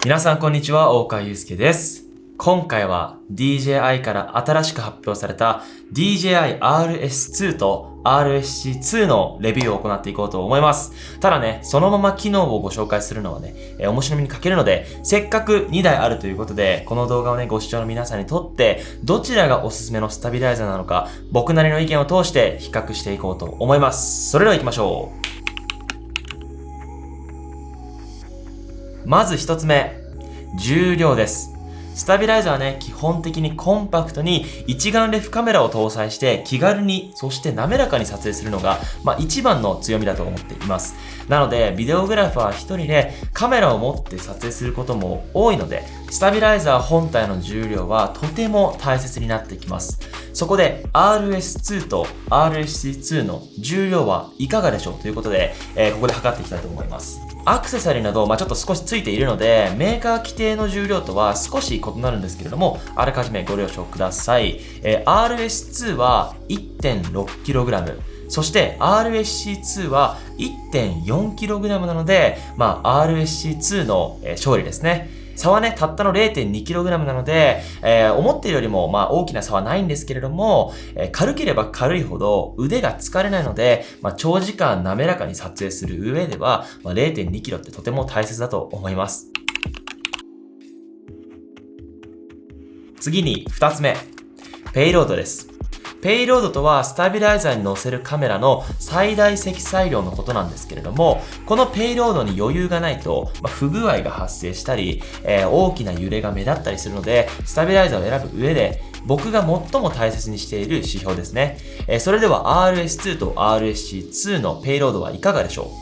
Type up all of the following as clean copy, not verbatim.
皆さんこんにちは、大川祐介です。今回は DJI から新しく発表された DJI RS2 と RSC2 のレビューを行っていこうと思います。ただね、そのまま機能をご紹介するのはね、面白みに欠けるので、せっかく2台あるということで、この動画をね、ご視聴の皆さんにとって、どちらがおすすめのスタビライザーなのか、僕なりの意見を通して比較していこうと思います。それでは行きましょう。まず一つ目、重量です。スタビライザーはね、基本的にコンパクトに一眼レフカメラを搭載して気軽に、そして滑らかに撮影するのが、一番の強みだと思っています。なので、ビデオグラファー一人でカメラを持って撮影することも多いので、スタビライザー本体の重量はとても大切になってきます。そこで RS2 と RSC2 の重量はいかがでしょうということで、ここで測っていきたいと思います。アクセサリーなど、ちょっと少しついているので、メーカー規定の重量とは少し異なるんですけれども、あらかじめご了承ください。RS2 は 1.6kg、そして RSC2 は 1.4kg なので、RSC2 の勝利ですね。差はね、たったの 0.2kg なので、思っているよりも大きな差はないんですけれども、軽ければ軽いほど腕が疲れないので、長時間滑らかに撮影する上では、0.2kg ってとても大切だと思います。次に2つ目、ペイロードです。ペイロードとはスタビライザーに載せるカメラの最大積載量のことなんですけれども、このペイロードに余裕がないと、不具合が発生したり、大きな揺れが目立ったりするので、スタビライザーを選ぶ上で僕が最も大切にしている指標ですね。それでは RS2 と RSC2 のペイロードはいかがでしょ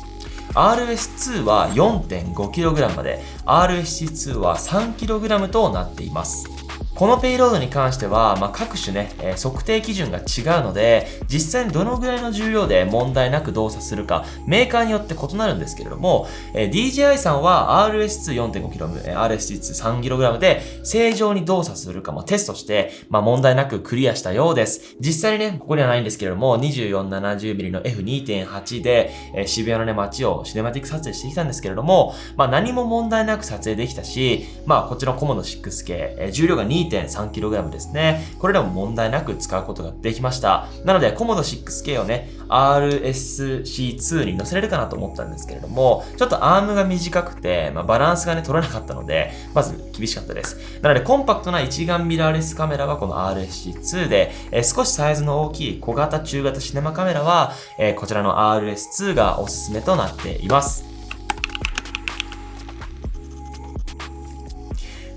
う？ RS2 は 4.5kg まで、RSC2 は 3kg となっています。このペイロードに関しては、各種ね、測定基準が違うので、実際にどのぐらいの重量で問題なく動作するか、メーカーによって異なるんですけれども、DJI さんは RS2 4.5kg、RSC2 3kg で正常に動作するかもテストして、問題なくクリアしたようです。実際にね、ここにはないんですけれども、2470mm の F2.8 で、渋谷のね、街をシネマティック撮影してきたんですけれども、何も問題なく撮影できたし、こっちのコモド 6K、重量が 2.3kg ですね。これでも問題なく使うことができました。なので、コモド 6K をね、RSC2 に載せれるかなと思ったんですけれども、ちょっとアームが短くて、バランスがね、取れなかったので、まず厳しかったです。なので、コンパクトな一眼ミラーレスカメラはこの RSC2 で、少しサイズの大きい小型、中型シネマカメラは、こちらの RS2 がおすすめとなっています。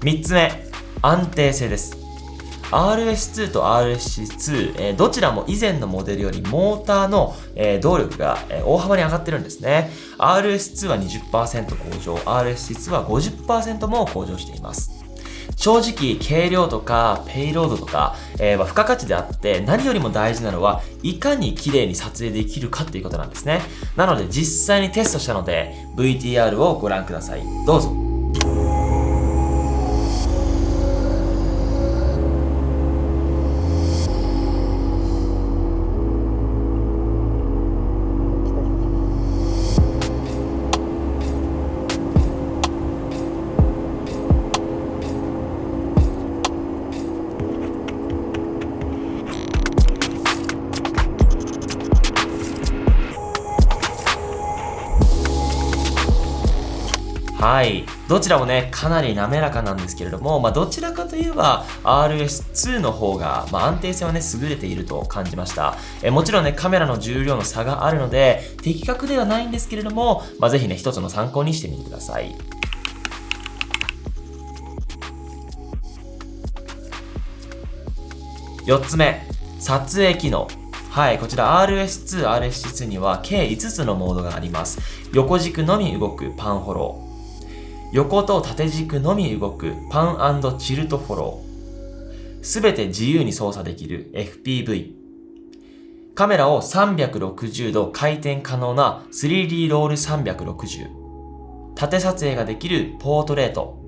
3つ目、安定性です。RS2 と RSC2、どちらも以前のモデルよりモーターの、動力が、大幅に上がってるんですね。RS2 は 20% 向上、RSC2 は 50% も向上しています。正直、軽量とかペイロードとか、は付加価値であって、何よりも大事なのは、いかに綺麗に撮影できるかっていうことなんですね。なので、実際にテストしたので、VTR をご覧ください。どうぞ。はい。どちらもね、かなり滑らかなんですけれども、どちらかといえば RS2 の方が、安定性はね、優れていると感じました。もちろんね、カメラの重量の差があるので、的確ではないんですけれども、ぜひね、一つの参考にしてみてください。4つ目、撮影機能。はい、こちら RS2、RSC2 には計5つのモードがあります。横軸のみ動くパンフォロー。横と縦軸のみ動くパン&チルトフォロー。すべて自由に操作できる FPV。カメラを360度回転可能な 3D ロール360。縦撮影ができるポートレート。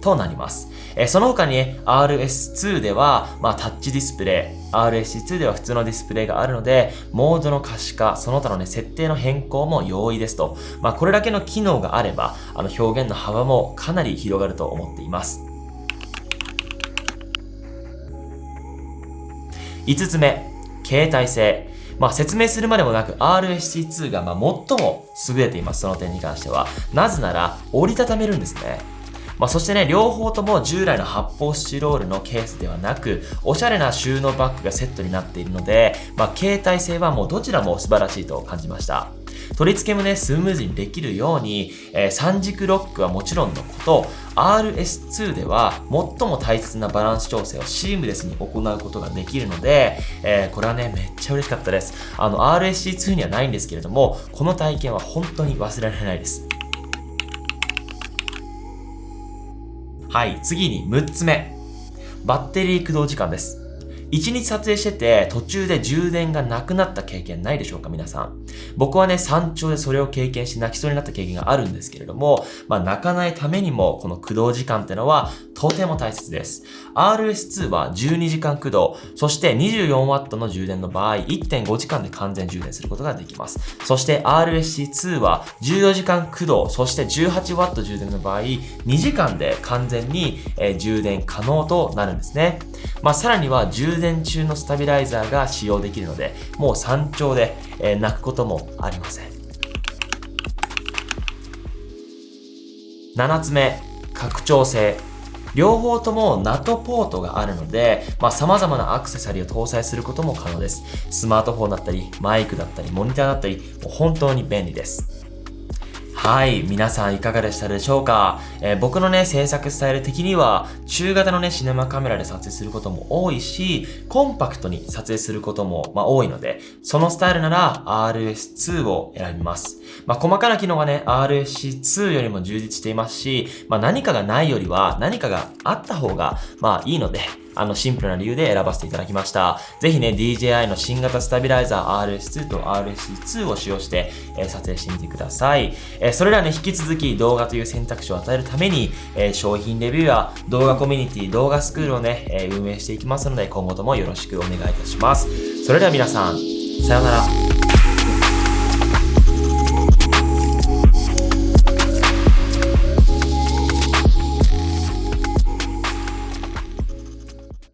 となります。その他に RS2 では、タッチディスプレイ、RS2 では普通のディスプレイがあるので、モードの可視化、その他のね、設定の変更も容易ですと。これだけの機能があれば、表現の幅もかなり広がると思っています。5つ目、携帯性。説明するまでもなく RSC2 が最も優れています。その点に関しては。なぜなら、折りたためるんですね。そしてね、両方とも従来の発泡スチロールのケースではなく、おしゃれな収納バッグがセットになっているので、携帯性はもうどちらも素晴らしいと感じました。取り付けもね、スムーズにできるように、3軸ロックはもちろんのこと、RS2 では最も大切なバランス調整をシームレスに行うことができるので、これはね、めっちゃ嬉しかったです。RSC2 にはないんですけれども、この体験は本当に忘れられないです。はい、次に6つ目。バッテリー駆動時間です。1日撮影してて途中で充電がなくなった経験ないでしょうか皆さん。僕はね、山頂でそれを経験して泣きそうになった経験があるんですけれども、泣かないためにもこの駆動時間ってのはとても大切です。RS2 は12時間駆動、そして 24W の充電の場合 1.5 時間で完全充電することができます。そして RSC2 は14時間駆動、そして 18W 充電の場合2時間で完全に充電可能となるんですね。さらには充電中のスタビライザーが使用できるので、もう山頂で泣くこともありません。7つ目、拡張性。両方とも NAT ポートがあるので、様々なアクセサリーを搭載することも可能です。スマートフォンだったり、マイクだったり、モニターだったり、もう本当に便利です。はい、皆さんいかがでしたでしょうか。僕のね、制作スタイル的には、中型のね、シネマカメラで撮影することも多いし、コンパクトに撮影することも、多いので、そのスタイルなら RS2 を選びます。細かな機能はね、RSC2 よりも充実していますし、何かがないよりは何かがあった方が、いいので、シンプルな理由で選ばせていただきました。ぜひね、DJI の新型スタビライザー RS2 と RSC2 を使用して、撮影してみてください。それらね、引き続き動画という選択肢を与えるために、商品レビューや動画コミュニティ、動画スクールをね、運営していきますので、今後ともよろしくお願いいたします。それでは皆さん、さようなら。